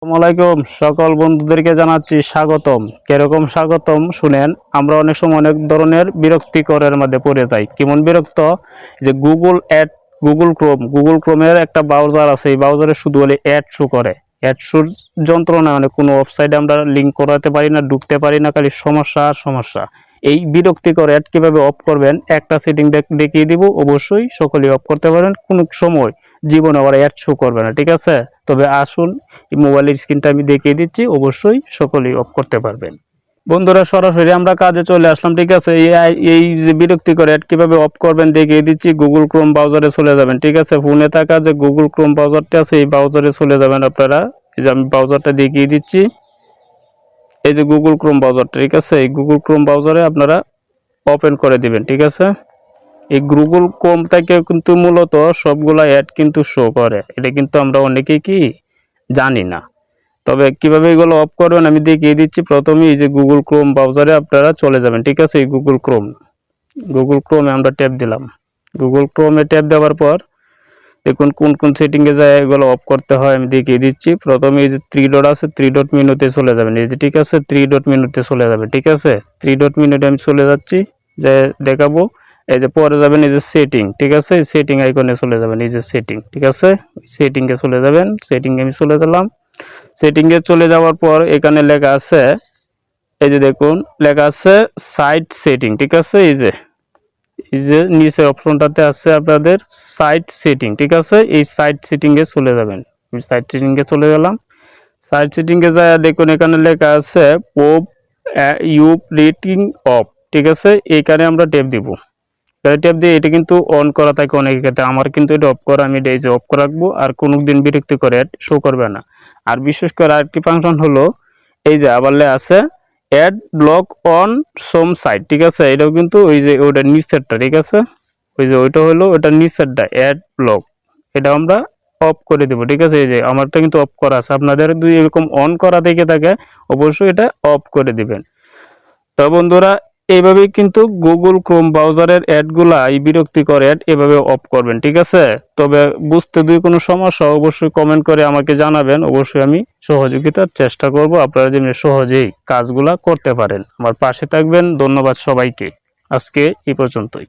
আসসালামাইকুম সকল বন্ধুদেরকে জানাচ্ছি স্বাগতম। কিরকম স্বাগতম শুনেন, আমরা অনেক সময় অনেক ধরনের বিরক্তিকরের মধ্যে পড়ে যাই। কেমন বিরক্ত যে গুগল ক্রোমের একটা ব্রাউজার আছে, এই ব্রাউজারে শুধু বলে অ্যাড শো করে। অ্যাড শোর যন্ত্রণা, মানে কোনো ওয়েবসাইটে আমরা লিঙ্ক করাতে পারি না, ঢুকতে পারি না, খালি সমস্যা আর সমস্যা। এই বিরক্তিকর অ্যাড কিভাবে অফ করবেন একটা সেটিং দেখিয়ে দিব, অবশ্যই সকলেই অফ করতে পারেন। কোনো সময় জীবনে আবার অ্যাড শো করবে না, ঠিক আছে? তবে আসুন এই মোবাইলের স্ক্রিনটা আমি দেখিয়ে দিচ্ছি, অবশ্যই সকলেই অফ করতে পারবেন। বন্ধুরা সরাসরি আমরা কাজে চলে আসলাম, ঠিক আছে? এই যে বিরক্তিকর অ্যাড কিভাবে অফ করবেন দেখিয়ে দিচ্ছি। গুগল ক্রোম ব্রাউজারে চলে যাবেন, ঠিক আছে? ফোনে থাকা যে গুগল ক্রোম ব্রাউজারটা আছে এই ব্রাউজারে চলে যাবেন আপনারা। এই যে আমি ব্রাউজারটা দেখিয়ে দিচ্ছি, এই যে গুগল ক্রোম ব্রাউজারটা, ঠিক আছে? এই গুগল ক্রোম ব্রাউজারে আপনারা ওপেন করে দিবেন, ঠিক আছে? এই গুগল ক্রোম থেকে কিন্তু মূলত সবগুলা অ্যাড কিন্তু শো করে, এটা কিন্তু আমরা অনেকেই কি জানি না। তবে কিভাবে এগুলো অফ করবেন আমি দেখিয়ে দিচ্ছি। প্রথমে এই যে গুগল ক্রোম ব্রাউজারে আপনারা চলে যাবেন, ঠিক আছে? এই গুগল ক্রোমে আমরা ট্যাপ দিলাম। গুগল ক্রোমে ট্যাপ দেওয়ার পর দেখুন কোন কোন সেটিংয়ে যায় এগুলো অফ করতে হয় আমি দেখিয়ে দিচ্ছি। প্রথমে এই যে থ্রি ডট আছে, থ্রি ডট মেনুতে চলে যাবেন, এই যে, ঠিক আছে? থ্রি ডট মেনুতে চলে যাবেন, ঠিক আছে? থ্রি ডট মেনুতে আমি চলে যাচ্ছি, যে দেখাবো। এই যে পরে যাবেন এই যে সেটিং, ঠিক আছে? সেটিং আইকনে চলে যাবেন, এই যে সেটিং, ঠিক আছে? সেটিংয়ে চলে যাবেন, সেটিংয়ে আমি চলে গেলাম। সেটিংয়ে চলে যাওয়ার পর এখানে লেখা আছে, এই যে দেখুন লেখা আছে সাইট সেটিং, ঠিক আছে? এই যে নিচের অপশনটাতে আছে আপনাদের সাইট সেটিং, ঠিক আছে? এই সাইট সেটিংয়ে চলে যাবেন। আমি সাইট সেটিংয়ে চলে গেলাম। সাইট সেটিংয়ে যায় দেখুন এখানে লেখা আছে পপ ইউ রেটিং অফ, ঠিক আছে? এইখানে আমরা ট্যাপ দিব। ট্যাপ দিয়ে এটা কিন্তু অন করা থাকে অনেকের ক্ষেত্রে, আমার কিন্তু এটা অফ করা, আমি এটা এই যে অফ করে রাখবো। আর কোনোদিন বিরক্তি করে শো করবে না। আর বিশেষ করে আরেকটি ফাংশন হলো এই যে আবার আছে ad block on some site, ঠিক আছে? এটাও কিন্তু ওই যে ওইটা নিচেরটা, ঠিক আছে? ওই যে ওইটা হলো ওটা নিচেরটা অ্যাড ব্লক, এটা আমরা অফ করে দেবো, ঠিক আছে? এই যে আমারটা কিন্তু অফ করা আছে, আপনাদের দুই এরকম অন করা দেখে থাকে অবশ্যই এটা অফ করে দিবেন। তো বন্ধুরা এইভাবেই কিন্তু গুগল ক্রোম ব্রাউজারের অ্যাডগুলা, এই বিরক্তিকর অ্যাড এভাবে অফ করবেন, ঠিক আছে? তবে বুঝতে কোনো সমস্যা অবশ্যই কমেন্ট করে আমাকে জানাবেন, অবশ্যই আমি সহযোগিতার চেষ্টা করব, আপনারা যেন সহজেই কাজগুলা করতে পারেন। আমার পাশে থাকবেন। ধন্যবাদ সবাইকে। আজকে এই পর্যন্তই।